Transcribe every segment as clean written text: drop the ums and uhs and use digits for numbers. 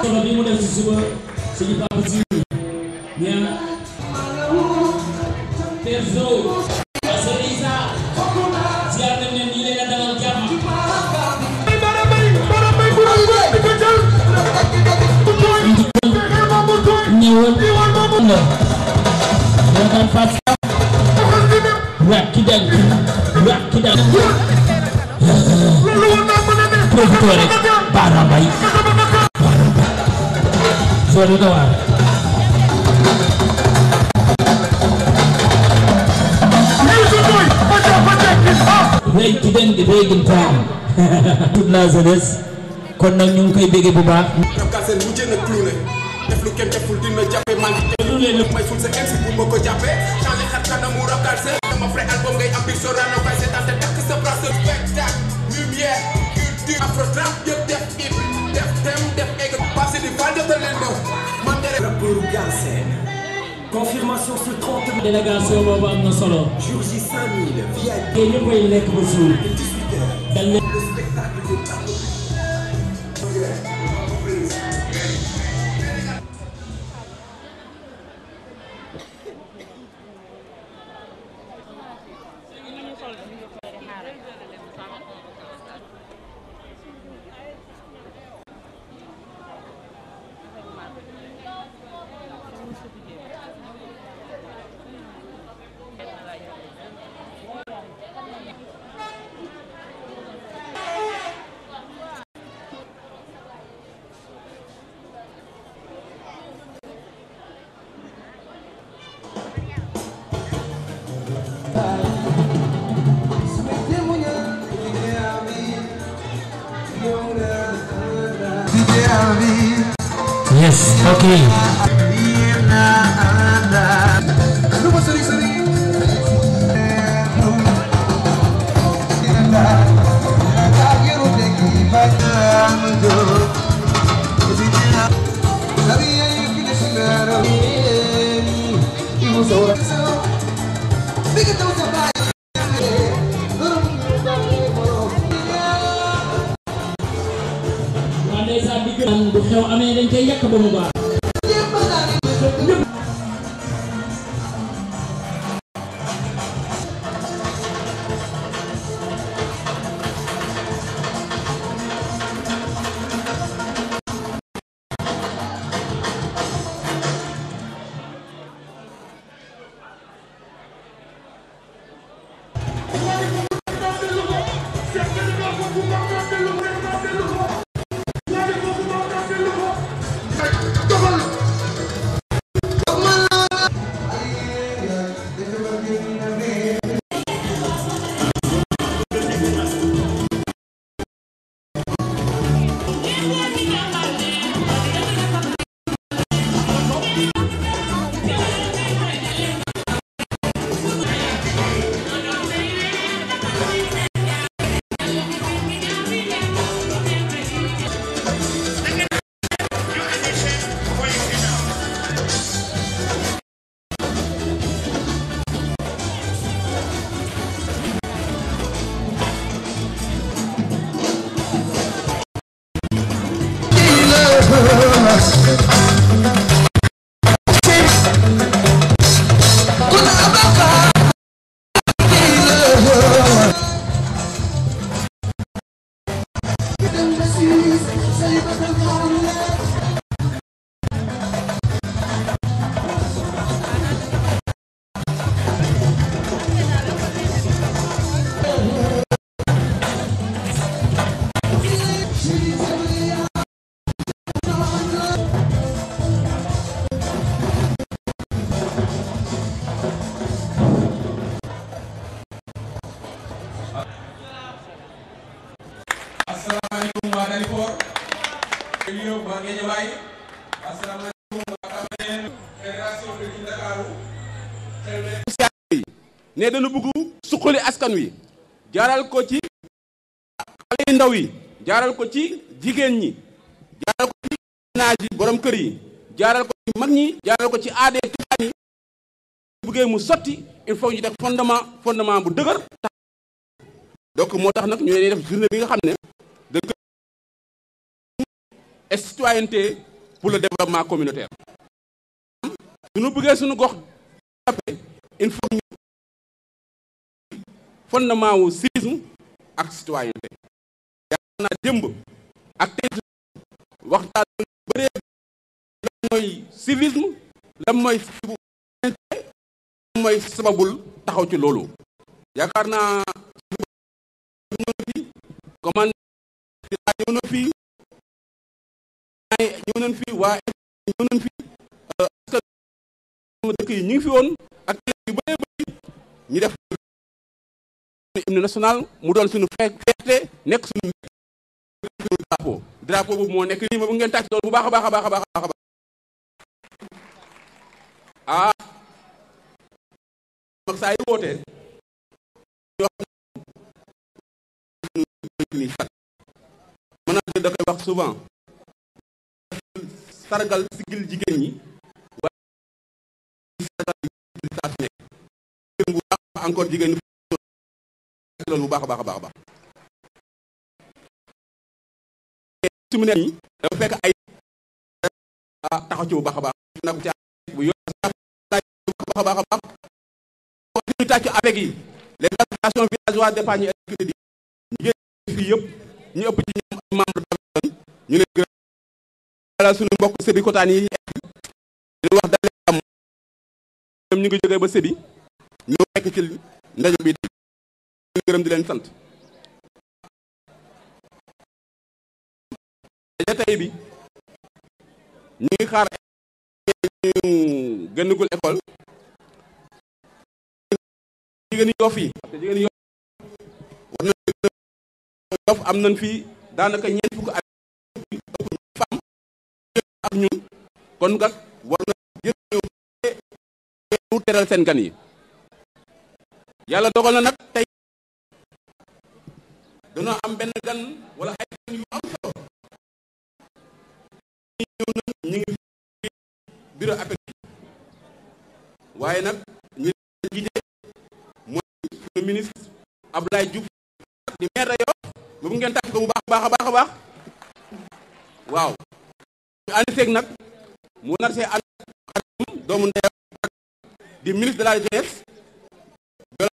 solo bi mu def ci suba suñu papa ci bien perso Aseliza ziar nañ leen ñi leen a dalal jàmm ñëwoon na yaakaar Fatou Rakidan professeur rek Barambay sori ko waar Rakidan di Begin Town toute la jeunesse kon nag ñu ngi koy bégge bu baax seen mujjee na cloué def lu kenn deful dina jàppe man lu leen lu may ful sa ex bu ma ko jàppee changé xar kanamu rakal sa dama vrai album ngay am bi sorano kay seetaan te takk sa place spectacle lumière culture afro trap yëpp def hip def thème def egg passé di val de leen do man dere rappeur Galsen confirmation ce 30 délégation boobu am na solo jour J 5000 VIP ñu koy lekk ba suur 18h dal le spectacle de tableau Yes, okay. bu xew amee dañ koy yàq ba mu baax asalaamaaleykum waa Dalifort yow waa Guédiawaye asalaamaaleykum waa Cambérène fédération de Ndakaaru ne dañu bëgg suqali askan wi jaaral ko ci xale yu ndaw yi jaaral ko ci jigéen ñi jaaral ko ci naaj yi borom kër yi jaaral ko ci mag ñi jaaral ko ci aade tubaab yi bëggee mu sotti il faut ñu def fondement bu dëgër donc moo tax nag ñu leen def journée bi nga xam ne de citoyenneté pour le développement communautaire. su ñu bëggee suñu gox jàppee il faut ñu fondement wu civisme ak citoyenneté. yaakaar naa démb ak tey waxtaan bëree lan mooy civisme lan mooy mooy sababul taxaw ci loolu. yaakaar naa ñëw na fi commande ñëw na fi ñëw nañ fi waa ñëw nañ fi dëkk yi ñu ngi fi woon ak yu bëree bëri ñu def hymne national mu doon suñu fierté nekk suñu drapeau boobu moo nekk nii ma bu ngeen tàcc loolu bu baax a baax a baax a baax a baax ah mag saa yi wootee mën da koy wax souvent sargal sigil jigéen ñi waaye sargal saa su nekk bu baax encore jigéen ñi loolu bu baax a baax a baax a baax su mu ne ñi dafa fekk ay taxaw ci bu baax a baax na ko ci bu yor baax a baax a baax ñu tàcc avec yi les associations villageoises d'épargne et de crédit jigéen fii yëpp ñu ëpp ci ñoom ay membre ñu leen gërëm wala suñu mbokk sébi kotaan yi ñu wax dale am ñoom ñu ngi jógee ba sébi ñoo nekk ci ndaje bi di gërëm di leen sant ndaje tey bi ñu ngi xaar ñu gënnugul école jigéen yi Yoff yi parce que jigéen yi war na Yoff am nañ fi daanaka ñeent fukk ak ëpp femme ak ñun kon kat war na ñu teral seen gan yi yàlla dogal na nag tey dañoo am benn gan wala ay gan yu am solo ñëw na ñu ngi fi bureau APEC waaye nag ñu jiite mooy suñu ministre Abdoulaye Diouf di maire de Yoff bu ngeen tàcc ko bu baax a baax a baax waaw ñu ànd seeg nag mu nar see ànd doomu ndey di ministre de la jeunesse de la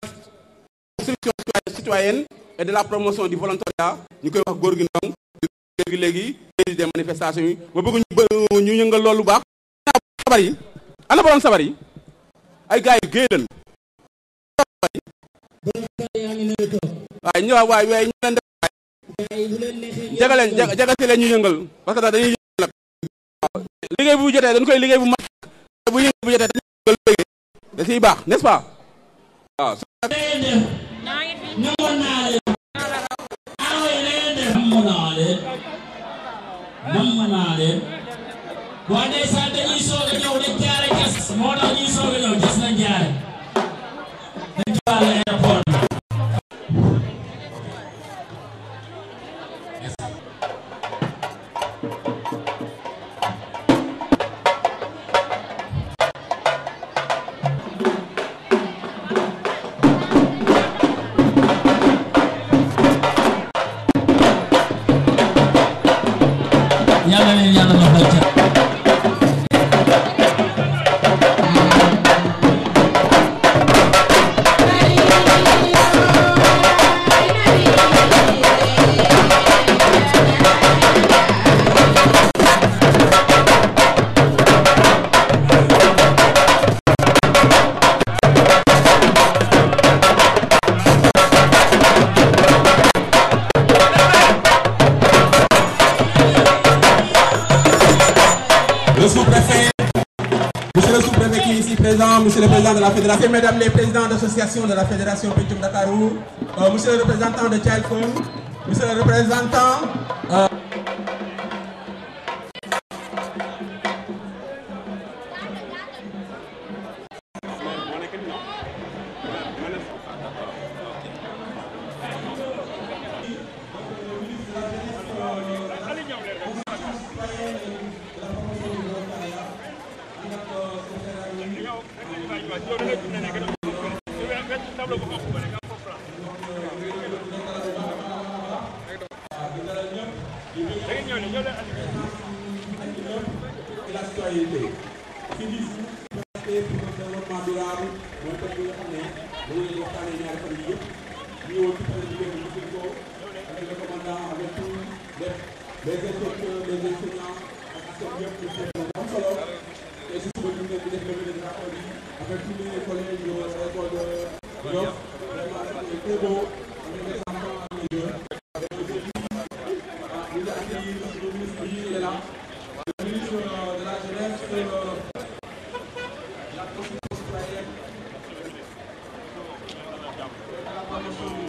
construction citoyenne et de la promotion du volontariat ñu koy wax góor gi ndong léegi des manifestations yi ma bëgg ñu yëngal loolu baax sabar yi ana borom sabar yi ay gars yi géey leen waaye ñëwaat waaye ñu leen def jagasi leen ñu yëngal parce que dañuy yëngal nag waaw liggéey bu jotee dañ koy liggéey bu mat bu yëngal bu jotee dañuy yëngal liggéey da siy baax n'est-ce pas waaw waa ndeysaan dañuy soog a ñëw dañ jaare jas moo tax ñuy soog a ñëw jas nañ jaare dañ ci wàllu aéroport yàlla leen yàlla la fay ca Monsieur le président de la fédération, mesdames les présidents d'association de la fédération Pencum Dakarou, monsieur le représentant de Child Fund, monsieur le représentant citoyenneté civisme respect pour le développement durable mooy thème bi nga xam ne dañu leen waxtaanee ñaari fan yii yëpp ñu ñëwoon ci projet bi ñu gis ko avec le commandant avec tous les inspecteurs les enseignants ak askan yëpp ñu fekk am solo te si suba ñu ngi leen di def levée de drapeau bi avec tous les collèges de l'école de Yoff vraiment c'est très beau avec les enfants ak les jeunes avec les élus ñu ngi accueillir le ministre yi est là le ministre de la jeunesse la constitution citoyenne la promotion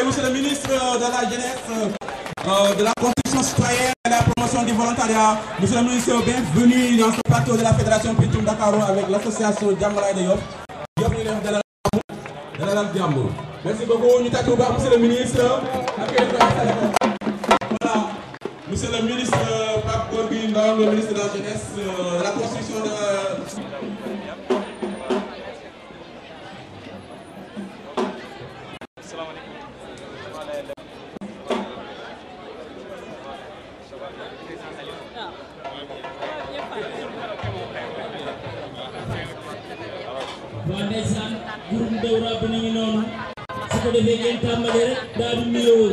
Monsieur le ministre de la jeunesse, de la construction citoyenne et de la promotion du volontariat, monsieur le ministre, bienvenue dans ce plateau de la Fédération Pencum Ndakaaru avec l'association Jàmmalaay de Yoff. Yoff ñu def dalal jàmm. Merci beaucoup ñu tàcc bu baax monsieur le ministre. Voilà, monsieur le ministre Pape Gorgui Ndong, le ministre de la jeunesse, de la construction de waa ndeysaan groupe Dóora bi nañu noonu su ko defee ngeen tàmbali rek daal di nuyoo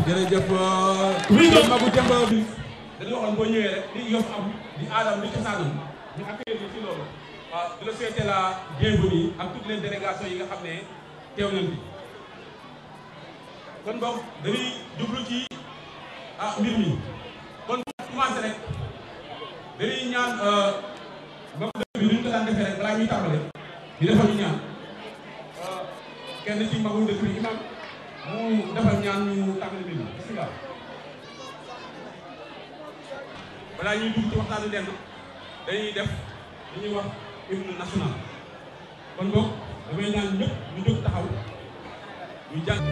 jërëjëf. Magu Demba bi. dañu waxoon boo ñëwee rek li Yoff am di aadam di cosaanam ñu accueillir ci loolu. waaw di la souhaiter la bienvenue ak toutes les délégations yi nga xam ne teew nañ fi. kon boog dañuy jublu ci mbir mi. kon commencé rek dañuy ñaan mbokk dëkk bi ni ñu ko daan defee rek balaa ñuy tàmbale di defal ñu ñaan kenn ci mbagu dëkk bi imam mu defal ñaan ñu tàmbale mbir mi bismillah. balaa ñuy dugg ci waxtaanu lenn dañuy def li ñuy wax hymne national kon boog damay ñaan ñëpp ñu jóg taxaw ñu jàng.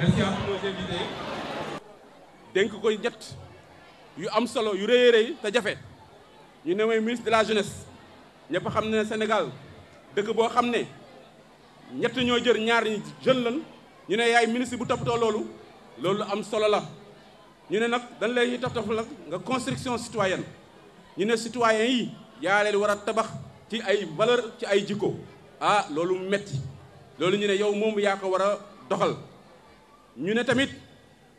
Merci à tous nos invités. dénk ko ñett yu am solo yu rëy a rëy te jafe ñu ne mooy ministre de la jeunesse ñëpp xam ne Sénégal dëkk boo xam ne ñett ñoo jër ñaar ñi jeune lan ñu ne yaay ministre bu toppatoo loolu am solo la. ñu ne nag dañ lay toppatoo nag nga construction citoyenne ñu ne citoyen yi yaa leen war a tabax ci ay valeur ci ay jikko loolu metti loolu ñu ne yow moom yaa ko war a doxal. ñu ne tamit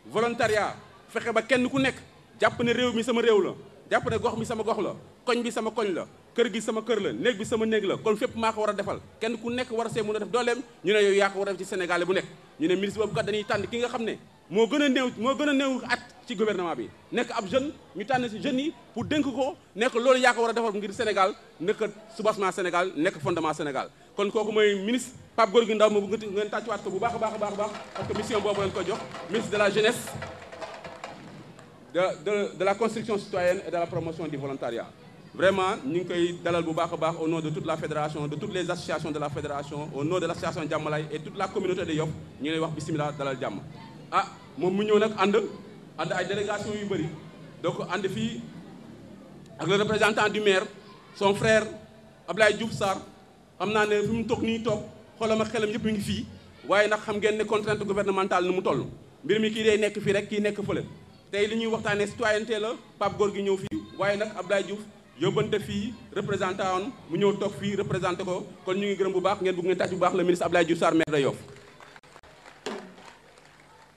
volontariat fexe ba kenn ku nekk jàpp ne réew mi sama réew la jàpp ne gox mi sama gox la koñ bi sama koñ la kër gi sama kër la néeg bi sama néeg la kon fépp maa ko war a defal kenn ku nekk war a see mën a def dooleem ñu ne yow yaa ko war a def ci Sénégal bu nekk. ñu ne ministre boobu kat dañuy tànn ki nga xam ne moo gën a néew at ci gouvernement bi nekk ab jeune ñu tànn ci jeunes yi pour dénk ko nekk loolu yaa ko war a defal ngir Sénégal nekk soubassement Sénégal nekk fondement Sénégal. kon kooku mooy ministre Pape Gorgui Ndao ma bu ngeen tàccuwaat ko bu baax a baax a baax parce que mission boobu leen ko jox ministre de la jeunesse de la construction citoyenne et de la promotion du volontariat. vraiment ñu ngi koy dalal bu baax a baax au nom de toute la fédération de toutes les associations de la fédération au nom de l' association Jàmmalaay et toute la communauté de Yoff ñu ngi lay wax bisimilah dalal jàmm. moom mu ñëw nag ànd ay délégation yu bëri donc ànd fii ak le représentant du maire son frère Ablaye Diouf Sarr. xam naa ne fi mu toog nii toog xoolam ak xelam yëpp mi ngi fii waaye nag xam ngeen ne contrainte gouvernementale nu mu toll mbir mi kii day nekk fii rek kii nekk fële tey li ñuy waxtaanee citoyenneté la Pape Gorgui ñëw fii waaye nag Abdoulaye Diouf yóbbante fii représentant woon mu ñëw toog fii représenté ko kon ñu ngi gërëm bu baax ngeen bëgg ngeen tàcc bu baax le ministre Abdoulaye Diouf Sarr maire de Yoff.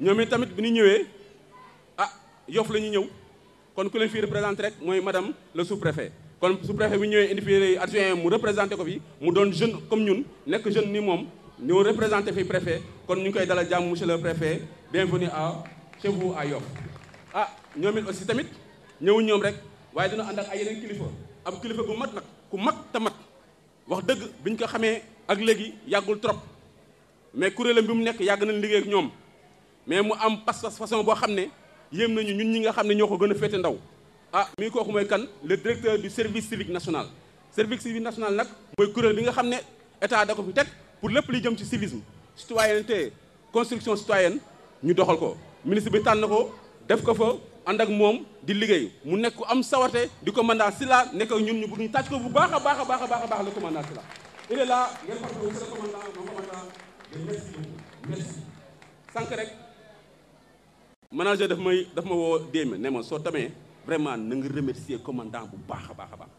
ñoom it tamit bi ñu ñëwee Yoff la ñu ñëw kon ku leen fii représenté rek mooy madame le sous-préfet. kon sous-préfet bi ñëwee indi fii adjoint mu représenté ko fi mu doon jeune comme ñun nekk jeune ni moom ñoo représenté fi préfet kon ñu ngi koy dalal jàmm monsieur le préfet bienvenue chez vous à Yoff. ñoom it aussi tamit ñëwuñ ñoom rek waaye dina ànd ak ay yeneen kilifa ab kilifa gu mat nag ku mag te mat wax dëgg biñ ko xamee ak léegi yàggul trop mais kuréelam bi mu nekk yàgg nañ liggéey ak ñoom mais mu am pas-pas façon boo xam ne yéem nañu ñun ñi nga xam ne ñoo ko gën a féete ndaw. mii kooku mooy kan le directeur du service civique national service civique national nag mooy kuréel bi nga xam ne état da ko fi teg pour lépp li jëm ci civisme citoyenneté construction citoyenne ñu doxal ko ministre bi tànn ko def ko fa ànd ak moom di liggéey mu nekk ku am sawarte di commandant Sylla nekk ak ñun ñu bëgg ñu tàcc ko bu baax a baax a baax a baax a baax le commandant Sylla il est là ngeen fàttali ko monsieur le commandant mon commandant merci merci sànq rek manager daf ma woo déeme ne ma soo tamee vraiment na nga remercier commandant bu baax a baax a baax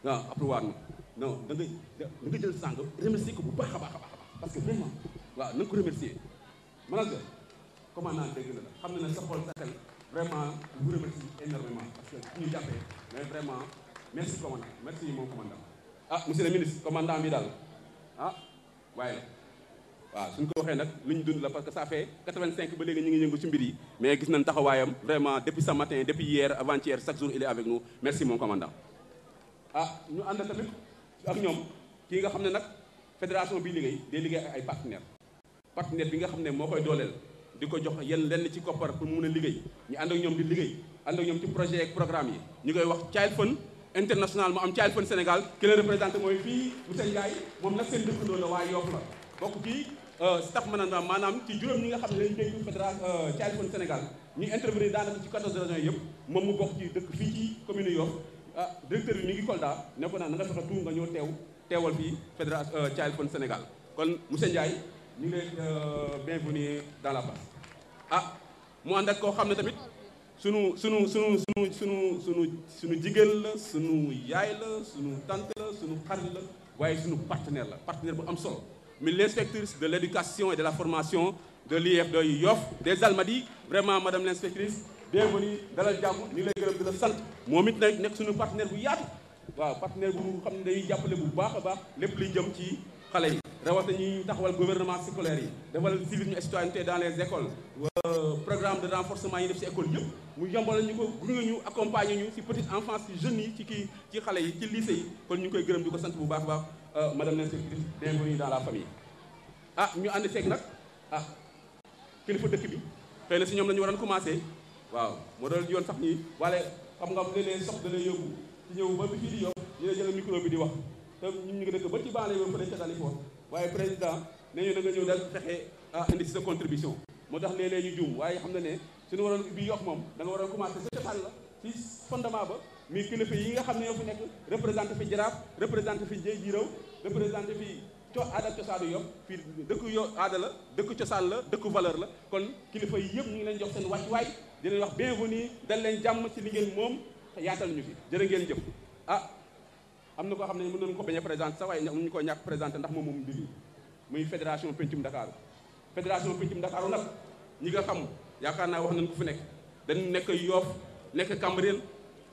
waaw après waat na non da nga jël sànq remercier ko bu baax a baax a baax parce que vraiment waaw na nga ko remercier manager commandant dégg na la xam na ne sa xol sa xel vraiment vous remercie énormément parce que ñu jàppee mais vraiment merci commandant merci mon commandant monsieur le ministre commandant bi daal waaye waaw suñ ko waxee nag lu ñu dund la parce que ça fait 85 ba léegi ñu ngi yëngu ci mbir yi mais gis nañ taxawaayam vraiment depuis ce matin depuis hier avant-hier chaque jour il est avec nous merci mon commandant. ñu ànd tamit ak ñoom kii nga xam ne nag fédération bi liggéey day liggéey ak ay partenaire bi nga xam ne moo koy dooleel di ko jox yenn lenn ci koppar pour mu mun a liggéey ñu ànd ak ñoom di liggéey ànd ak ñoom ci projet ak programme yi ñu koy wax Child Fund international mu am Child Fund Sénégal ki leen représenté mooy fii monsieur Ndiaye moom nag seen dëkkandoo la waa Yoff la bokk ci staff management maanaam ci juróom ñi nga xam ne lañu dégg fédération Child Fund Sénégal ñu intervenir daanaka ci 14 régions yëpp moom mu bokk ci dëkk fii ci commune Yoff directeur bi mi ngi Kolda ne ko naan na nga fexe tout nga ñëw teewal fii fédération Child Fund Sénégal kon monsieur Ndiaye ñu ngi lay bienvenue dans la place mu ànd ak koo xam ne tamit sunu jigéen la sunu yaay la sunu tante la sunu xarit la waaye sunu partenaire bu am solo mais l'inspectrice de l'éducation et de la formation de l'IEF de Yoff des Almadies vraiment madame l'inspectrice bienvenue dalal jàmm ñu ngi lay gërëm di la sant moom it nag nekk sunu partenaire bu yaatu waaw partenaire bu xam ne day jàppale bu baax a baax lépp luy jëm ci xale yi rawatina ñuy taxawal gouvernement scolaire yi defal civisme et citoyenneté dans les écoles programme de renforcement yi def ci école yëpp mu yombal ñu ko gunge ñu accompagner ñu ci petite enfance ci jeunes yi ci xale yi ci lycée yi kon ñu ngi koy gërëm di ko sant bu baax a baax madame l'inspectrice bienvenue dans la famille ñu ànd seeg nag kilifa dëkk bi xëy na ci ñoom la ñu waroon commencé waaw moo doon yoon sax nii wala xam nga léeg-léeg sox da lay yóbbu ci ñëw ba bi fii di Yoff ñu ne jël micro bi di wax te ñun ñu ngi dëkk ba ci banlieue ba fële ca Dalifort waaye président ne ñu da nga ñëw dal fexe indi ci sa contribution moo tax léeg-léeg ñu juum waaye xam na ne suñu waroon bi Yoff moom da nga waroon commencé sa cosaan la ci fondement ba mi kilifa yi nga xam ne ñoo fi nekk représenté fi Jaraaf représenté fi Jéy Jiiraw représenté fi aada ak cosaanu Yoff fii dëkku aada la dëkku cosaan la dëkku valeur la kon kilifa yi yëpp ñu ngi leen jox seen wàccuwaay di leen wax bienvenue dal leen jàmm ci li ngeen moom yaatal ñu fi jërë ngeen jëf am na koo xam ne mën nañu ko bañ a présenté sax waaye ñu ko ñàkk présenté ndax moom mbir mi muy fédération Pencum Dakar fédération Pencum Dakar nag ñi nga xam yaakaar naa wax nañu ko fi nekk dañu nekk Yoff nekk Cambérène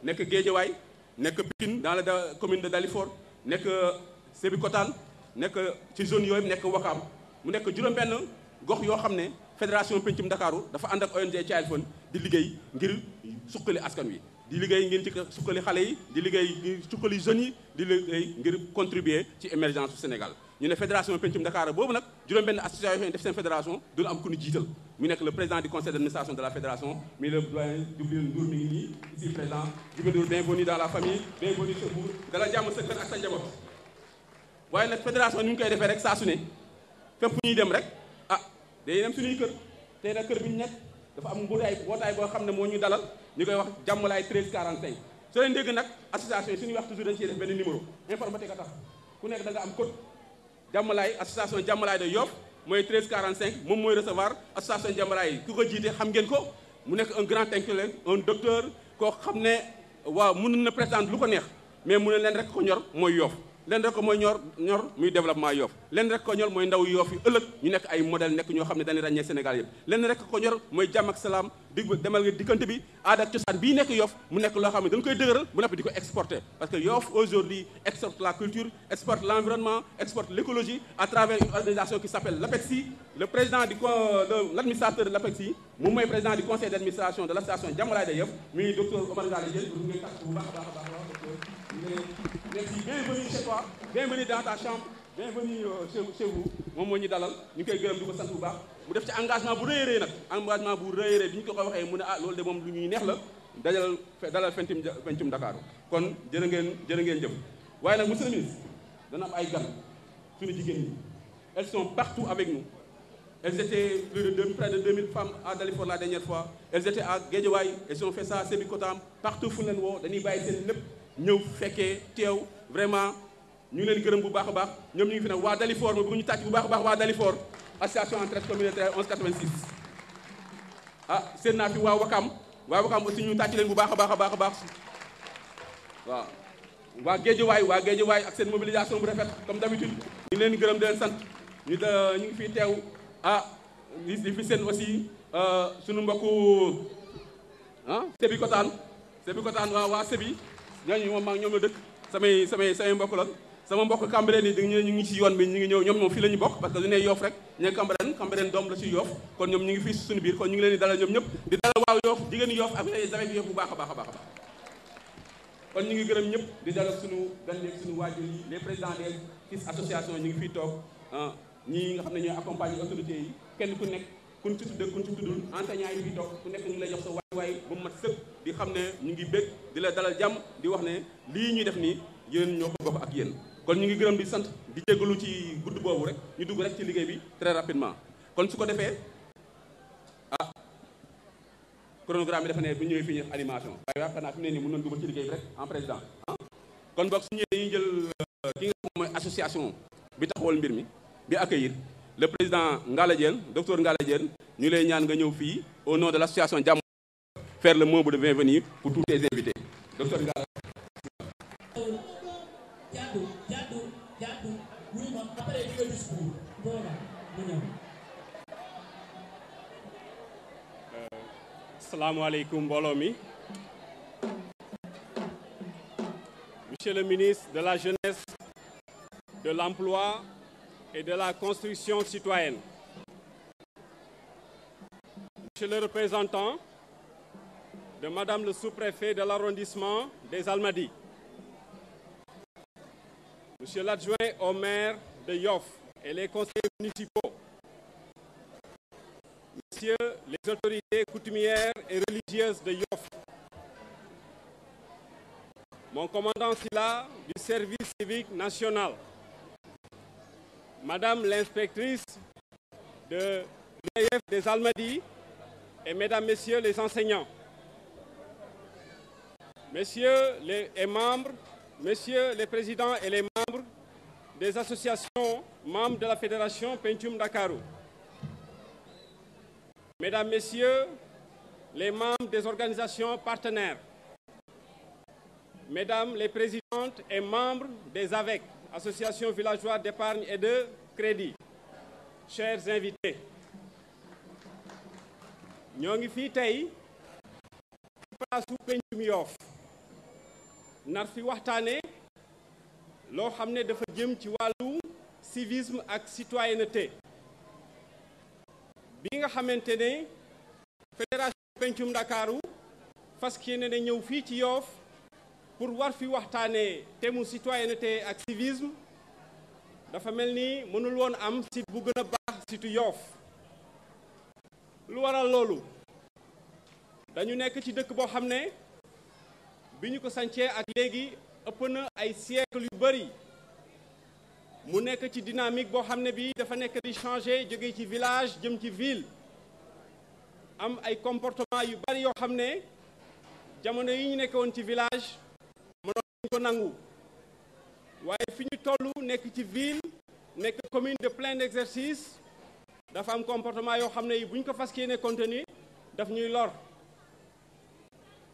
nekk Guédiawaye nekk Pikine dans la commune de Dalifort nekk Sébikotane nekk ci zone yooyu nekk Ouakam mu nekk juróom-benn gox yoo xam ne fédération Pencum Dakaru dafa ànd ak ONG Child Fund di liggéey ngir suqali askan wi di liggéey ngir ci suqali xale yi di liggéey ngir suqali jeunes yi di liggéey ngir contribuer ci émergence du Sénégal ñu ne fédération Pencum Dakar boobu nag juróom-benn association yi def seen fédération du am ku ñu jiital mu nekk le président du conseil d'administration de la fédération mi le doyen Djibril Ndour mi ngi nii ici présent Djibril Ndour bienvenue dans la famille bienvenue sa buur dala jàmm sa kër ak sa njaboot waaye nag fédération ni ñu koy defee rek saa su ne fépp ñuy dem rek day dem suñuy kër tey nag kër bi ñu nekk dafa am mbootaay boo xam ne moo ñu dalal ñu koy wax jàmmalaay 1345 soo leen dégg nag association yi suñuy wax toujours dañ ciy def benn numéro informatique a tax ku nekk da nga am code jàmmalaay association jàmmalaay de Yoff mooy 1345 moom mooy recevoir association jàmmalaay yi ku ko jiite xam ngeen ko mu nekk un grand intellectuel un docteur koo xam ne waaw mën na prétendre lu ko neex mais mu ne leen rek ko ñor mooy Yoff leen rek ko mooy ñor muy développement Yoff leen rek ko ñor mooy ndaw Yoff yi ëllëg ñu nekk ay modèle nekk ñoo xam ne dañuy ràññee Sénégal yëpp leen rek ko ñor mooy jàmm ak salaam demal nga diggante bi aada ak cosaan bii nekk Yoff mu nekk loo xam ne dañ koy dëgëral bu noppi di ko exporter parce que Yoff aujourd'hui exporte la culture exporte l'environnement exporte l'écologie à travers une organisation qui s'appelle l'APEXI le président de l'administrateur de l'APEXI moom mooy président du conseil d'administration de l'association Jàmmalaay de Yoff muy docteur Omar Ngale Diène pour ngeen tàcc bu baax a baax merci bienvenue chez toi bienvenue dans ta chambre bienvenue chez vous moom moo ñu dalal ñu koy gërëm di ko sant bu baax mu def ci engagement bu rëy a rëy nag engagement bu rëy a rëy bi ñu ko waxee mu ne loolu de moom lu ñuy neex la dalal Pencum Dakar kon jërë ngeen jëf waaye nag monsieur le ministre dana am ay gan suñu jigéen ñi elles sont partout avec nous elles étaient près de 2000 femmes à Dalifort la dernière fois elles étaient à Guédiawaye elles ont fait ça à Sébikotane partout fu leen woo dañuy bàyyi seen lépp ñëw fekkee teew vraiment ñu ngi leen gërëm bu baax a baax ñoom ñu ngi fi nag waa Dalifort ma bëgg ñu tàcc bu baax a baax waa Dalifort association entraide communautaire 1186 seen naa fi waa Wakam aussi ñu tàcc leen bu baax a baax a baax a baax waaw waa Guédiawaye ak seen mobilisation bu rafet comme d'habitude ñu ngi leen gërëm di leen sant ñu ngi fi teew li fi seen aussi suñu mbokku Sébikotane waa Sébi ñooñu moom maa ñoom la dëkk samay mbokk la sama mbokk Cambérène yi dañu ñu ngi ci yoon bi ñu ngi ñëw ñoom moom fii la ñu bokk parce que du ne Yoff rek ñu Cambérène doom la ci Yoff kon ñoom ñu ngi fii suñu biir kon ñu ngi leen di dalal ñoom ñëpp di dalal waaw Yoff jigéenu Yoff ak les avec Yoff bu baax a baax a baax kon ñu ngi gërëm ñëpp di dalal suñu gan yeeg suñu waajur yi les présidents des 6 associations ñu ngi fii toog ñii nga xam ne ñooy accompagner autorités yi kenn ku nekk kun ci tudd kun ci tuddul enseignants yi fii toog ku nekk ñu ngi lay jox sa waay ba mu mat sëkk di xam ne ñu ngi bég di la dalal jàmm di wax ne lii ñuy def nii yéen ñoo ko bokk ak yéen kon ñu ngi gërëm di sant di jégalu ci gudd boobu rek ñu dugg rek ci liggéey bi très rapidement kon su ko defee chronogramme bi dafa ne bu ñëwee fii ñu def animation waaye yaakaar naa fi mu ne nii mën nañu dugg ci liggéey bi rek en président kon boog su ñëwee dañuy jël ki nga xam mooy association bi taxawal mbir mi bi accueillir le président Ngalla Diène docteur Ngalla Diène ñu lay ñaan nga ñëw fii au nom de l'association Jàmm faire le mot de bienvenue pour tous les invités docteur Ngalla. Asalaamaaleykum mbooloo mi. Monsieur le ministre de la Jeunesse, de l'Emploi et de la Construction citoyenne. Monsieur le représentant de Madame le sous-préfet de l'arrondissement des Almadies. Monsieur l'adjoint au maire de Yoff et les conseillers municipaux. Messieurs les autorités coutumières et religieuses de Yoff. Mon commandant Sylla du service civique national. Madame l'inspectrice de l'UEF des Almadies et mesdames, messieurs les enseignants. Messieurs les présidents et les membres des associations membres de la Fédération Pencum Ndakaaru. Mesdames, Messieurs, les membres des organisations partenaires, Mesdames les présidentes et membres des AVEC, Association villageoise d'épargne et de crédit, chers invités, ñoo ngi fii tey palaasu Pencum Yoff nar fi waxtaane loo xam ne dafa jëm ci wàllu civisme ak citoyenneté bi nga xamante ne fédération Pencum Ndakaaru fas yéene ne ñëw fii ci Yoff pour war fi waxtaanee thème citoyenneté ak civisme dafa mel ni mënul woon am site bu gën a baax site Yoff lu waral loolu dañu nekk ci dëkk boo xam ne bi ñu ko sancee ak léegi ëpp na ay siècle yu bari mu nekk ci dynamique boo xam ne bi dafa nekk di changer jóge ci village jëm ci ville am ay comportement yu bari yoo xam ne jamono yi ñu nekk woon ci village mënoon ko nangu waaye fi ñu toll nekk ci ville nekk commune de plein exercice dafa am comportement yoo xam ne yi bu ñu ko fas yéene contenu daf ñuy lor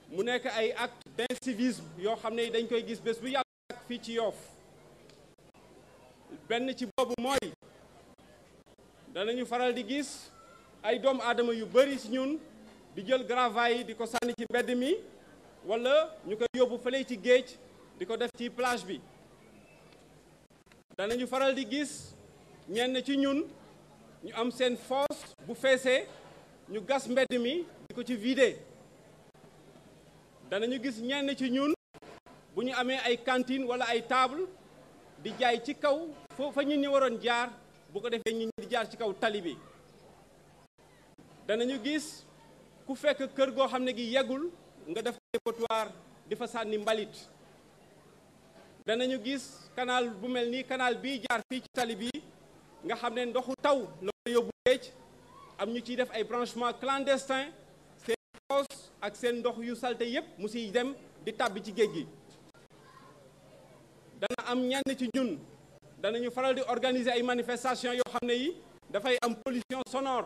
mu nekk ay acte d'incivisme yoo xam ne yi dañ koy gis bés bu yàlla ak fii ci Yoff benn ci boobu mooy danañu faral di gis ay doomu aadama yu bari ci ñun di jël gravaay yi di ko sànni ci mbedd mi wala ñu koy yóbbu fële ci géej di ko def ci plage bi danañu faral di gis ñenn ci ñun ñu am seen fosse bu feesee ñu gas mbedd mi di ko ci vider danañu gis ñenn ci ñun bu ñu amee ay cantine wala ay table di jaay ci kaw fa ñun ñi waroon jaar bu ko defee ñi di jaar ci kaw tali bi danañu gis ku fekk kër goo xam ne gi yeggul nga def dépotoir di fa sànni mbalit danañu gis canal bu mel nii canal bii jaar fii ci tali bi nga xam ne ndoxu taw la ko yóbbu géej am ñu ciy def ay branchement clandestin seen fosse ak seen ndox yu salte yépp mu siy dem di tàbbi ci géej gi dana am ñenn ci ñun danañu faral di organiser ay manifestations yoo xam ne yi dafay am pollution sonore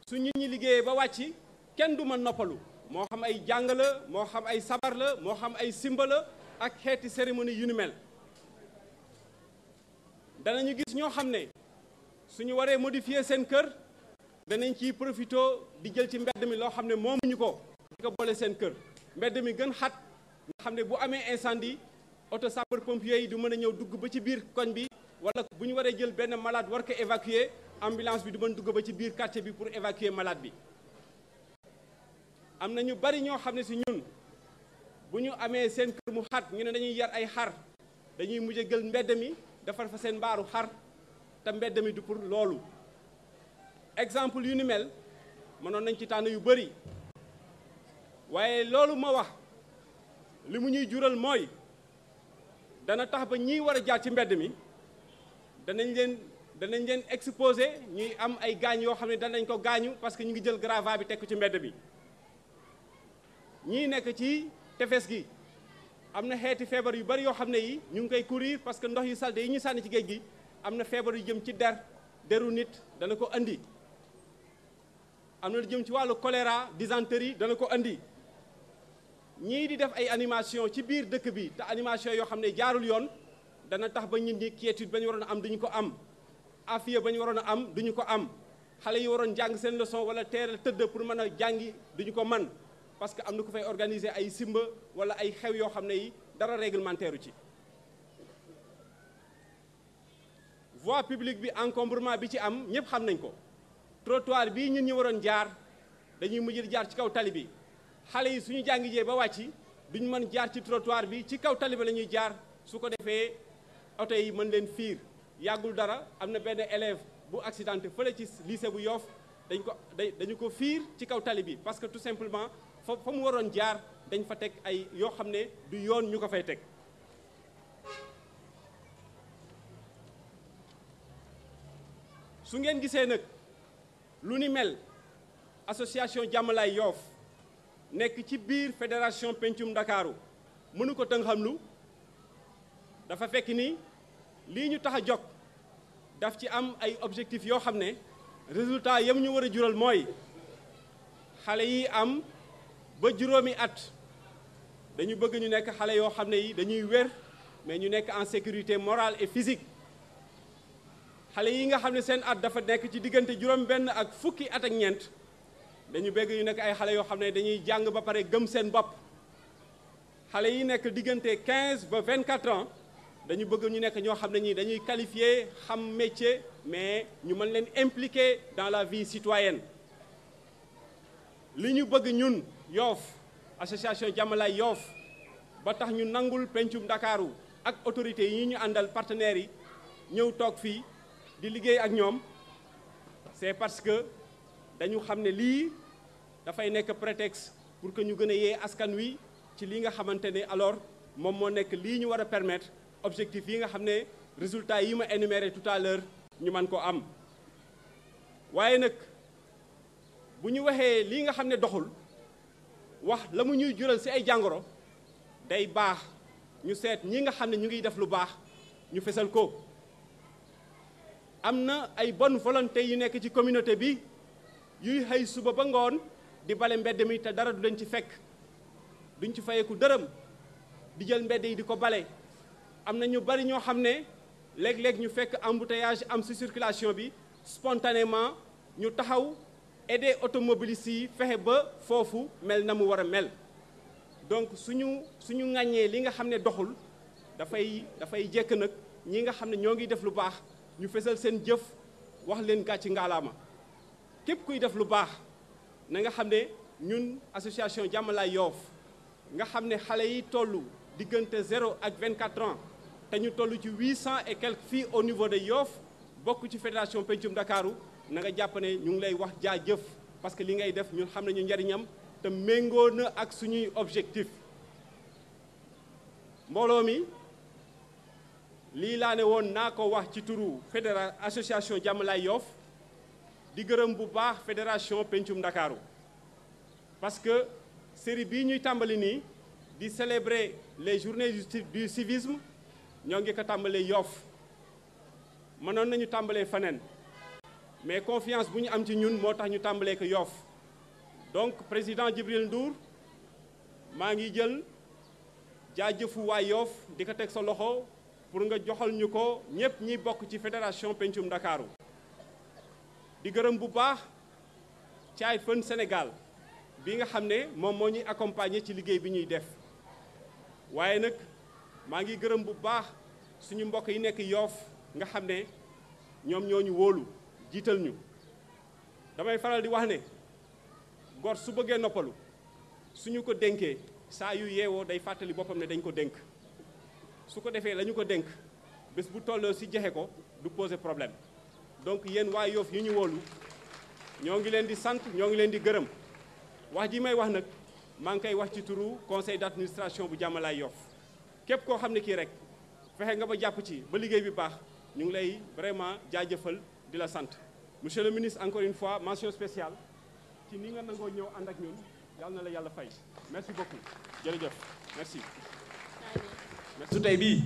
su nit ñi liggéeyee ba wàcc kenn du mën noppalu moo xam ay jàng la moo xam ay sabar la moo xam ay simba la ak xeeti cérémonie yu ni mel danañu gis ñoo xam ne suñu waree modifier seen kër danañ ciy profité di jël ci mbedd mi loo xam ne moomuñu ko di ko boole seen kër mbedd mi gën xat nga xam ne bu amee incendie auto sapeur pompiers yi du mën a ñëw dugg ba ci biir koñ bi wala bu ñu waree jël benn malade war ko évacuer ambulance bi du mën dugg ba ci biir quartier bi pour évacuer malade bi. am na ñu bari ñoo xam ne si ñun bu ñu amee seen kër mu xat ñu ne dañuy yar ay xar dañuy mujj jël mbedd mi defar fa seen mbaaru xar te mbedd mi du pour loolu. exemple yu ni mel mënoon nañ ci tànn yu bari waaye loolu ma wax li mu ñuy jural mooy dana tax ba ñiy war a jaar ci mbedd mi danañ leen exposé ñuy am ay gaañ yoo xam ne danañ ko gaañu parce que ñu ngi jël gravats bi teg ko ci mbedd mi. ñii nekk ci tefes gi am na xeeti feebar yu bari yoo xam ne yi ñu ngi koy courir parce que ndox yu salte yi ñu sànni ci géej gi am na feebar yu jëm ci deru nit dana ko andi. am na lu jëm ci wàllu choléra dysenterie dana ko andi. ñii di def ay animation ci biir dëkk bi te animation yoo xam ne jaarul yoon dana tax ba nit ñi quiétude ba ñu waroon a am duñu ko am. afiya ba ñu waroon a am duñu ko am. xale yi waroon jàng seen leçon wala teel tëdd pour mën a jàngi duñu ko man parce que am na ku fay organiser ay simba wala ay xew yoo xam ne yi dara réglementaire ci. voie publique bi encombrement bi ci am ñëpp xam nañ ko. trottoir bii ñun ñi waroon jaar dañuy mujj jaar ci kaw tali bi xale yi suñu jàngi jee ba wàcc duñ mën jaar ci trottoir bi ci kaw tali bi la ñuy jaar su ko defee oto yi mën leen fiir. yàggul dara am na benn élève bu accidenté fële ci lycée bu Yoff dañu ko fiir ci kaw tali bi parce que tout simplement fa mu waroon jaar dañ fa teg ay yoo xam ne du yoon ñu ko fay teg. su ngeen gisee nag lu ni mel association Jàmmalaay Yoff nekk ci biir fédération Pencum Ndakaaru mënu ko tënk xam lu dafa fekk ni lii ñu tax a jóg daf ci am ay objectifs yoo xam ne résultat yam ñu war a jural mooy xale yi am ba juróomi at dañu bëgg ñu nekk xale yoo xam ne yi dañuy wér mais ñu nekk en sécurité morale et physique. xale yi nga xam ne seen at dafa nekk ci diggante juróom benn ak fukki at ak ñeent dañu bëgg ñu nekk ay xale yoo xam ne dañuy jàng ba pare gëm seen bopp. xale yi nekk diggante 15 ba 24 ans dañu bëgg ñu nekk ñoo xam ne ñi dañuy qualifié xam métier mais ñu mën leen impliqué dans la vie citoyenne. li ñu bëgg ñun Yoff association Jàmmalaay Yoff ba tax ñu nangul Pencum Ndakaaru ak autorités yi ñu àndal partenaires yi ñëw toog fii di liggéey ak ñoom c'est parce que dañu xam ne lii dafay nekk prétexte pour que ñu gën a yee askan wi ci li nga xamante ne alors moom moo nekk lii ñu war a permettre objectif yi nga xam ne résultats yi ma énuméré tout à l'heure ñu mën ko am. waaye nag bu ñu waxee lii nga xam ne doxul wax la mu ñuy jural ci ay jàngoro day baax ñu seet ñi nga xam ne ñu ngiy def lu baax ñu fesal ko. am na ay bonne volonté yu nekk ci communauté bi yuy xëy suba ba ngoon di bale mbedd mi te dara du leen ci fekk duñ ci fayeeku dërëm di jël mbedd yi di ko bale. am na ñu bari ñoo xam ne léeg-léeg ñu fekk embouteillage am ci circulation bi spontanément ñu taxaw aider automobilistes yi fexe ba foofu mel na mu war a mel. donc suñu ŋàññee li nga xam ne doxul dafay jekk nag ñi nga xam ne ñoo ngi def lu baax ñu fesal seen jëf wax leen gàcci ngaalaama. képp kuy def lu baax na nga xam ne ñun association Jàmmalaay Yoff nga xam ne xale yi toll diggante 0 ak 24 ans te ñu toll ci 800 et quelques filles au niveau de Yoff bokk ci fédération Pencum Ndakaaru na nga jàpp ne ñu ngi lay wax jaajëf parce que li ngay def ñun xam nañu njariñam te méngoo na ak suñuy objectif. mbooloo mi lii laa ne woon naa ko wax ci turu association Jàmmalaay Yoff di gërëm bu baax fédération Pencum Ndakaaru parce que série bii ñuy tàmbali nii di célébrer les journées du civisme ñoo ngi ko tàmbalee Yoff mënoon nañu tàmbalee faneen mais confiance bu ñu am ci ñun moo tax ñu tàmbalee ko Yoff. donc président Djibril Ndour maa ngi jël jaajëfu waa Yoff di ko teg sa loxo pour nga joxal ñu ko ñëpp ñi bokk ci fédération Pencum Ndakaaru. di gërëm bu baax Child Fund Sénégal bi nga xam ne moom moo ñuy accompagner ci liggéey bi ñuy def waaye nag maa ngi gërëm bu baax suñu mbokk yi nekk Yoff nga xam ne ñoom ñoo ñu wóolu jiital ñu damay faral di wax ne gor su bëggee noppalu suñu ko dénkee saa yu yeewoo day fàttali boppam ne dañ ko dénk su ko defee la ñu ko dénk bés bu tolloo si joxe ko du poser problème donc yéen waa Yoff yi ñu wóolu ñoo ngi leen di sant ñoo ngi leen di gërëm wax ji may wax nag maa ngi koy wax ci turu conseil d'administration bu Jàmmalaay Yoff képp koo xam ne kii rek fexe nga ba jàpp ci ba liggéey bi baax ñu ngi lay vraiment jaajëfal di la sant monsieur le ministre encore une fois mention spéciale ci ni nga nangoo ñëw ànd ak ñun yàlla na la yàlla fay merci beaucoup jërëjëf merci. su tey bii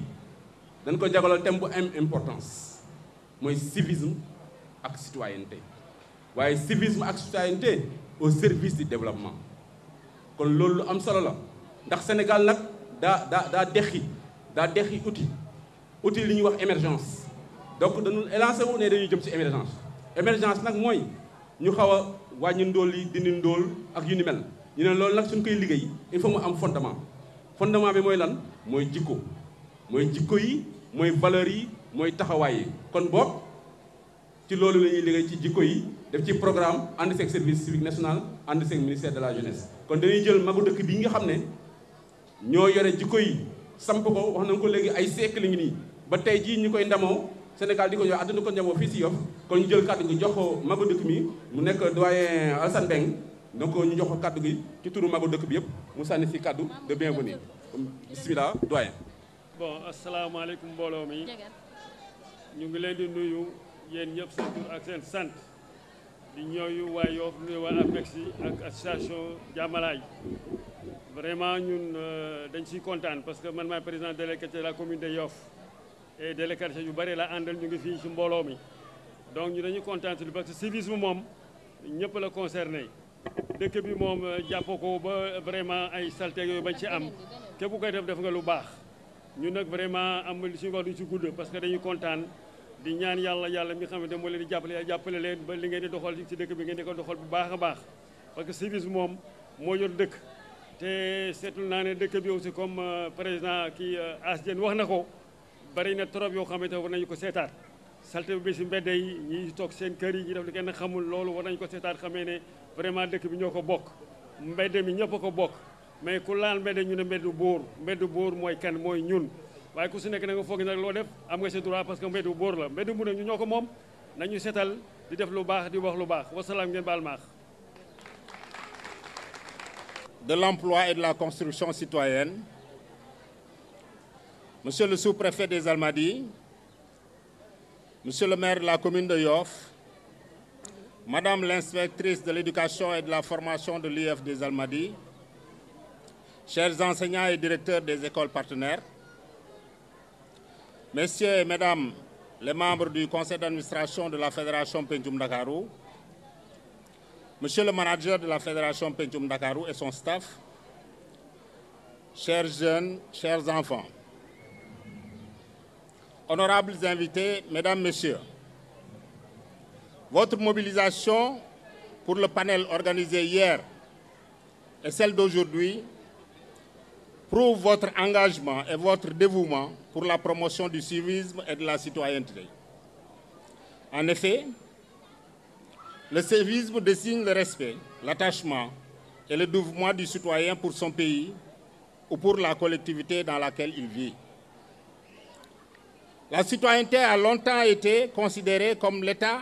dañ ko jagalal thème bu am importance mooy civisme ak citoyenneté waaye civisme ak citoyenneté au service du développement kon loolu lu am solo la ndax Sénégal nag daa dexi outil li ñuy wax émergence donc dañu élancé wu ne dañuy jëm ci émergence nag mooy ñu xaw a wàññi ndóol yi dindi ndóol ak yu ni mel ñu ne loolu nag suñ koy liggéey il faut mu am fondement bi mooy lan mooy jikko yi mooy valeurs yi mooy taxawaay yi kon boog ci loolu la ñuy liggéey ci jikko yi def ci programme ànd seeg service civique national ànd seeg ministère de la jeunesse kon dañuy jël magu dëkk bi nga xam ne ñoo yore jikko yi samp ko wax nañ ko léegi ay siècle ngi nii ba tey jii ñu koy ndamoo Sénégal di ko jox àdduna ko ndamoo fii si Yoff kon ñu jël kàddu gi jox ko magu dëkk mi mu nekk doyen Alassane Mbengue donc ñu jox ko kàddu gi ci turu magu dëkk bi yëpp mu sànni si kàddu de bienvenue bismillah doyen. bon asalaamaaleykum mbooloo mi ñu ngi leen di nuyu yéen ñëpp seen tur ak seen sant di ñooyu waa Yoff nuyu waa APEXI ak association Jàmmalaay vraiment ñun dañ ciy kontaan parce que man maay président délégué de la commune de Yoff et délégué yu bëri la àndal ñu ngi fii ci mbooloo mi donc ñu dañuy kontaan ci parce que civisme moom ñëpp la concerné dëkk bi moom jàppoo ko ba vraiment ay salté yooyu bañ ci am képp ku koy def nga lu baax ñun nag vraiment am li suñu wax du ci gudd parce que dañuy kontaan di ñaan yàlla mi xam ne moo leen di jàppale leen ba li ngeen di doxal ci dëkk bi ngeen di ko doxal bu baax a baax parce que civisme moom moo yor dëkk te seetlu naa ne dëkk bi aussi comme président kii As Dieng wax na ko bari na trop yoo xamante war nañu ko seetaat salte bi si mbedd yi ñi toog seen kër yi ñi def li kenn xamul loolu war nañu ko seetaat xamee ne vraiment dëkk bi ñoo ko bokk mbedd mi ñëpp a ko bokk mais ku laal mbedd ñu ne mbeddu bóor mooy kan mooy ñun waaye ku si nekk na nga foog nag loo def am nga sa droit parce que mbeddu bóor la mbeddu mu ne ñu ñoo ko moom nañu setal di def lu baax di wax lu baax wasalaam ngeen baal maax de l'emploi et de la construction citoyenne, Monsieur le sous-préfet des Almadies, Monsieur le maire de la commune de Yoff, Madame l'inspectrice de l'éducation et de la formation de l'IEF des Almadies, chers enseignants et directeurs des écoles partenaires, Messieurs et Mesdames les membres du conseil d'administration de la Fédération Pencum Dakarou, Monsieur le manager de la Fédération Pencum Dakarou et son staff, chers jeunes, chers enfants, honorables invités, Mesdames, Messieurs, votre mobilisation pour le panel organisé hier et celle d'aujourd'hui prouve votre engagement et votre dévouement pour la promotion du civisme et de la citoyenneté. En effet, le civisme désigne le respect, l'attachement et le dévouement du citoyen pour son pays ou pour la collectivité dans laquelle il vit. La citoyenneté a longtemps été considérée comme l'état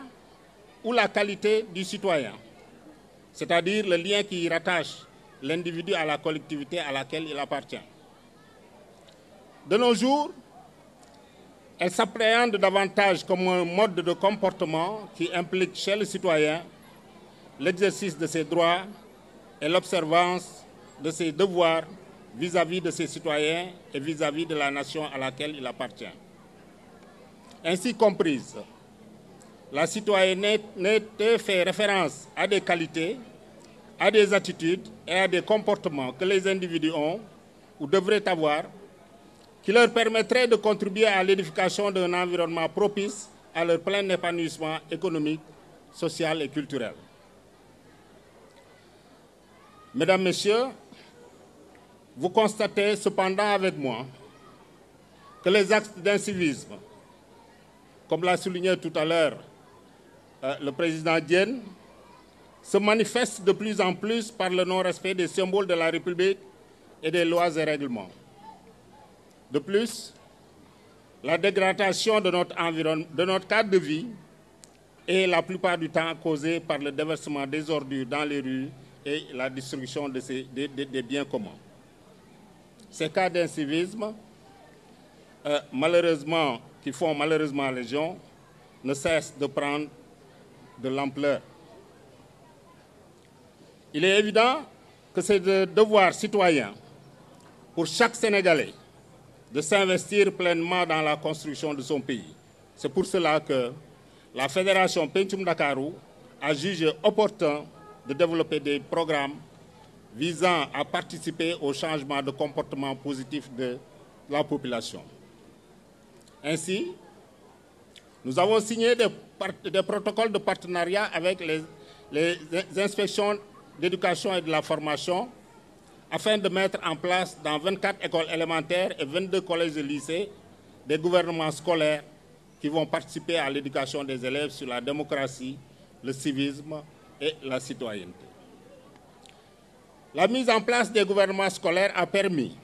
ou la qualité du citoyen, c'est-à-dire le lien qui rattache l'individu à la collectivité à laquelle il appartient. De nos jours, elle s'appréhende davantage comme un mode de comportement qui implique chez le citoyen l'exercice de ses droits et l'observance de ses devoirs vis-à-vis de ses citoyens et vis-à-vis de la nation à laquelle il appartient. Ainsi comprise, la citoyenneté fait référence à des qualités, à des attitudes et à des comportements que les individus ont ou devraient avoir qui leur permettraient de contribuer à l'édification d'un environnement propice à leur plein épanouissement économique, social et culturel. Mesdames, Messieurs, vous constatez cependant avec moi que les actes d'incivisme, comme l'a souligné tout à l'heure le président Diène, se manifestent de plus en plus par le non-respect des symboles de la République et des lois et règlements. De plus, la dégradation de notre environnement, de notre cadre de vie est la plupart du temps causée par le déversement des ordures dans les rues et la destruction des biens communs. Ces cas d'incivisme, malheureusement, qui font malheureusement légion, ne cessent de prendre de l'ampleur. Il est évident que c'est le devoir citoyen pour chaque Sénégalais de s'investir pleinement dans la construction de son pays. C'est pour cela que la Fédération Pencum Dakarou a jugé opportun de développer des programmes visant à participer au changement de comportement positif de la population. Ainsi, nous avons signé des protocoles de partenariat avec les inspections d'éducation et de la formation afin de mettre en place dans 24 écoles élémentaires et 22 collèges et lycées des gouvernements scolaires qui vont participer à l'éducation des élèves sur la démocratie, le civisme et la citoyenneté. La mise en place des gouvernements scolaires a permis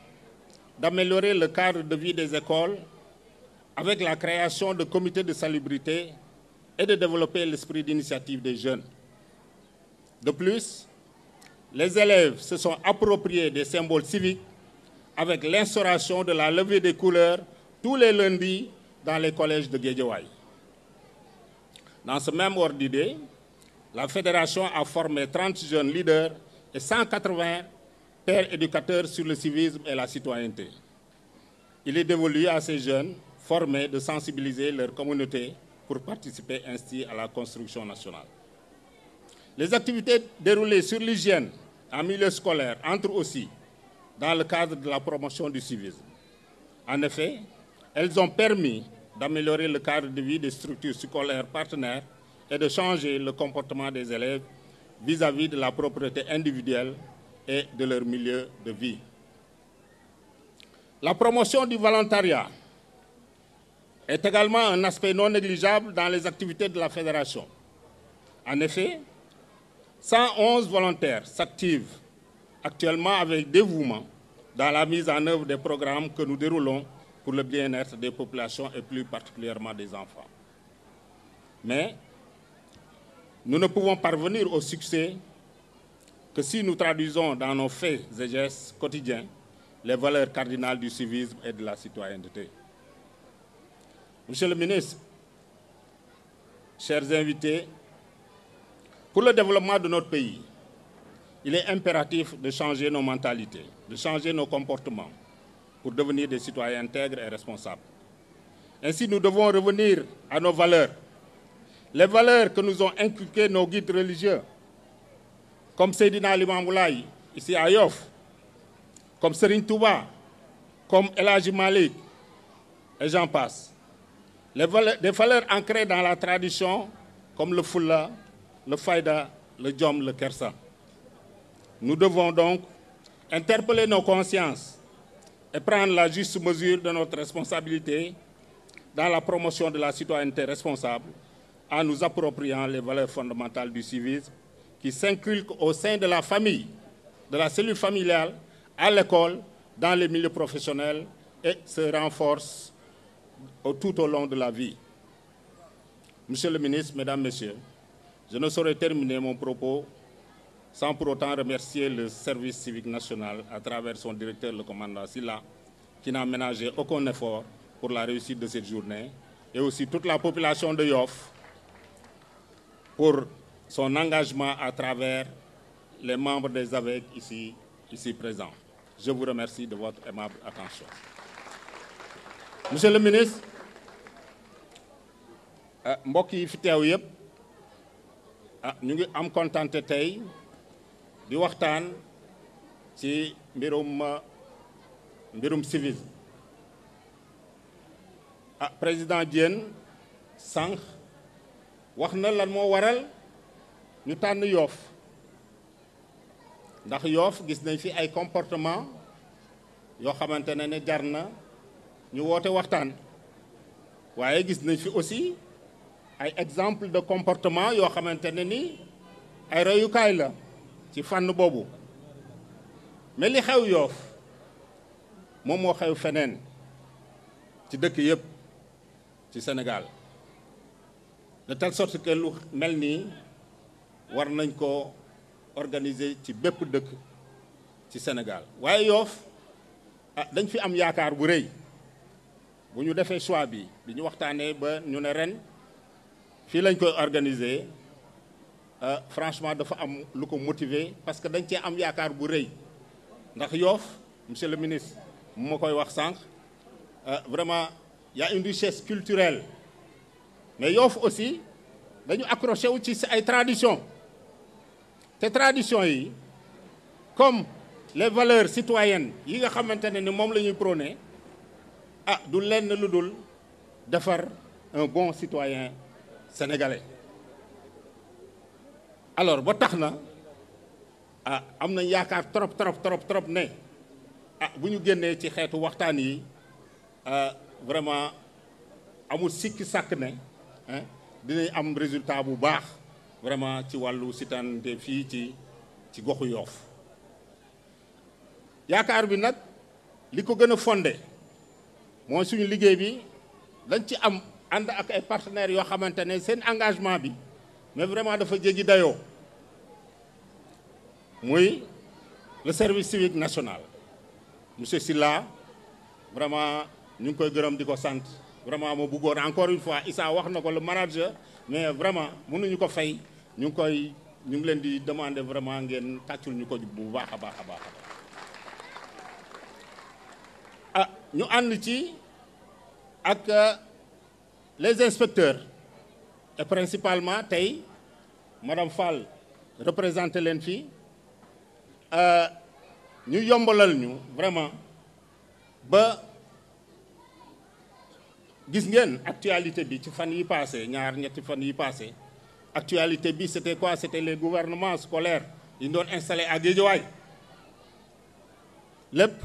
d'améliorer le cadre de vie des écoles avec la création de comités de salubrité et de développer l'esprit d'initiative des jeunes. De plus, les élèves se sont appropriés des symboles civiques avec l'instauration de la levée des couleurs tous les lundis dans les collèges de Guédiawaye. Dans ce même ordre d'idée, la Fédération a formé 30 jeunes leaders et 180 pères éducateurs sur le civisme et la citoyenneté. Il est dévolu à ces jeunes formés de sensibiliser leur communauté pour participer ainsi à la construction nationale. Les activités déroulées sur l'hygiène en milieu scolaire entrent aussi dans le cadre de la promotion du civisme. En effet, elles ont permis d'améliorer le cadre de vie des structures scolaires partenaires et de changer le comportement des élèves vis-à-vis de la propriété individuelle et de leur milieu de vie. La promotion du volontariat est également un aspect non négligeable dans les activités de la Fédération. En effet, 111 volontaires s'activent actuellement avec dévouement dans la mise en œuvre des programmes que nous déroulons pour le bien-être des populations et plus particulièrement des enfants. Mais nous ne pouvons parvenir au succès que si nous traduisons dans nos faits et gestes quotidiens les valeurs cardinales du civisme et de la citoyenneté. Monsieur le ministre, chers invités, pour le développement de notre pays, il est impératif de changer nos mentalités, de changer nos comportements pour devenir des citoyens intègres et responsables. Ainsi, nous devons revenir à nos valeurs, les valeurs que nous ont inculquées nos guides religieux, comme Seydina Limamou Laye, ici à Yoff, comme Serigne Touba, comme El Hadji Malick, et j'en passe. Des valeurs ancrées dans la tradition, comme le Fulla, le Fayda, le Djom, le Kersa. Nous devons donc interpeller nos consciences et prendre la juste mesure de notre responsabilité dans la promotion de la citoyenneté responsable en nous appropriant les valeurs fondamentales du civisme qui s'inculquent au sein de la famille, de la cellule familiale, à l'école, dans les milieux professionnels et se renforcent tout au long de la vie. Monsieur le ministre, Mesdames, Messieurs, je ne saurais terminer mon propos sans pour autant remercier le service civique national à travers son directeur, le commandant Silla, qui n'a ménagé aucun effort pour la réussite de cette journée, et aussi toute la population de Yoff pour son engagement à travers les membres des AVEC ici présents. Je vous remercie de votre aimable attention. Monsieur le ministre, mbokk yi fi teew yëpp ñu ngi am kontante tey di waxtaan ci mbirum civisme. Président Diène sànq wax na lan moo waral ñu tànn Yoff ndax Yoff gis nañ fi ay comportement yoo xamante ne jar na ñu woote waxtaan waaye gis nañ fi aussi ay exemple de comportement yoo xamante ne ni ay royukaay la ci fànn boobu mais li xew Yoff moom moo xew feneen ci dëkk yëpp ci Sénégal de telle sorte que lu mel nii war nañ ko organiser ci bépp dëkk ci Sénégal waaye Yoff dañ fi am yaakaar bu rëy bu ñu defee choix bi ñu waxtaanee ba ñu ne ren fii lañ koy organiser franchement dafa am lu ko motiver parce que dañ cee am yaakaar bu rëy ndax Yoff monsieur le ministre mu ma koy wax sànq vraiment y a une richesse culturelle mais Yoff aussi dañu accroché wu ci ay tradition te tradition yi comme les valeurs citoyennes yi nga xamante ne ni moom la ñuy prôné du lenn lu dul defar un bon citoyen sénégalais alors ba tax na am nañ yaakaar trop ne bu ñu génnee ci xeetu waxtaan yi vraiment amul sikki sàkk ne dinañ am résultat bu baax vraiment ci wàllu citoyenneté fii ci goxu Yoff yaakaar bi nag li ko gën a fondé mooy suñu liggéey bi dañ ci am ànd ak ay partenaires yoo xamante ne seen engagement bi mais vraiment dafa jéggi dayoo muy le service civique national monsieur Sylla vraiment ñu ngi koy gërëm di ko sant vraiment ma bëggoon encore une fois Issa wax na ko le manager mais vraiment mënuñu ko fay ñu ngi leen di demander vraiment ngeen tàccul ñu ko bu baax a baax a baax ñu ànd ci ak les inspecteurs et principalement tey madame Fall représenté leen fii ñu yombalal ñu vraiment ba gis ngeen actualité bi ci fan yi passé ñetti fan yi passé actualité bi c'était quoi? C'était les gouvernements scolaires yi ñu doon installé à Guédiawaye lépp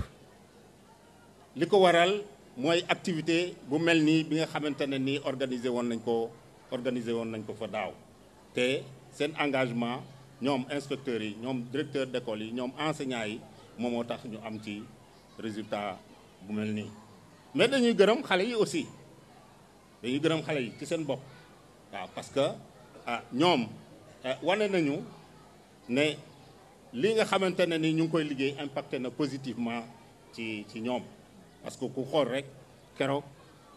li ko waral mooy activité bu mel nii bi nga xamante ne nii organiser woon nañ ko fa daaw te seen engagement ñoom inspecteurs yi ñoom directeurs d'école yi ñoom enseignants yi moom moo tax ñu am ci résultat bu mel nii mais dañuy gërëm xale yi aussi dañuy gërëm xale yi ci seen bopp waaw parce que ñoom wane nañu ne li nga xamante ne ni ñu ngi koy liggéey impacté na positivement ci ñoom parce que ku xool rek keroog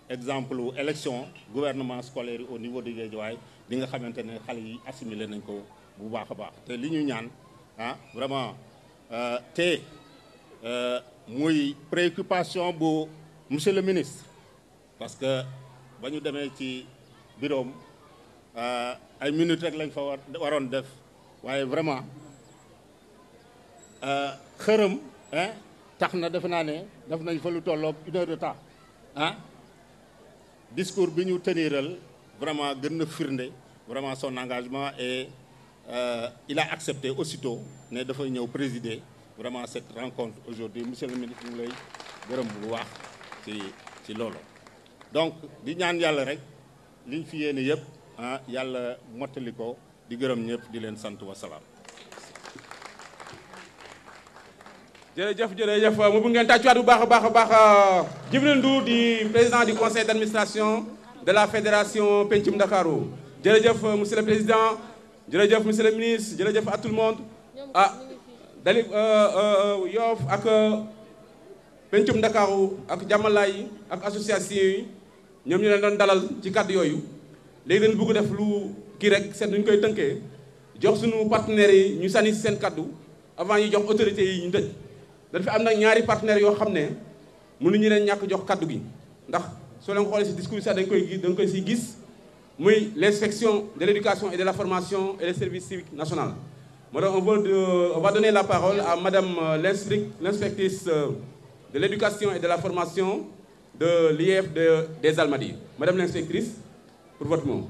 exemple élection gouvernement scolaire yi au niveau de Guédiawaye li nga xamante ne xale yi assimilé nañ ko bu baax a baax te li ñu ñaan vraiment te muy préoccupation bu monsieur le ministre parce que ba ñu demee ci bureau ay minutes rek lañ fa waroon def waaye vraiment xërëm tax na defe naa ne def nañ fa lu tolloog 1 heure de temps discours bi ñu teniral vraiment gën na firnde vraiment son engagement et il a accepté aussitôt ne dafay ñëw présider vraiment cette rencontre aujourd'hui monsieur le ministre ñu ngi lay gërëm bu baax ci loolu donc di ñaan yàlla rek liñ fi yéene yëpp yàlla mottali ko di gërëm ñëpp di leen sant wasalaam. jërëjëf mu bëgg ngeen tàccuwaat bu baax a baax Djibril Ndour di président du conseil d'administration de la fédération Pencum Ndakaaru jërëjëf monsieur le président jërëjëf monsieur le ministre jërëjëf à tout le monde dali Yoff ak Pencum Ndakaaru ak Jàmmalaay ak association yi ñoom ñu leen doon dalal ci kàddu yooyu léegi dañu bëgg def lu kii rek seet nuñ koy tënkee jox suñu partenaires yi ñu sànni si seen kàddu avant ñu jox autorités yi ñu tëj dañ fi am nag ñaari partenaires yoo xam ne mënuñu leen ñàkk jox kàddu gi ndax soo leen xoolee si discours sax dañ koy si gis muy l'inspection de l'éducation et de la formation et le service civique national. moo tax on va donner la parole à madame l'inspectrice de l'éducation et de la formation de l'IEF des Almadies. Madame l'inspectrice, pour votre mot.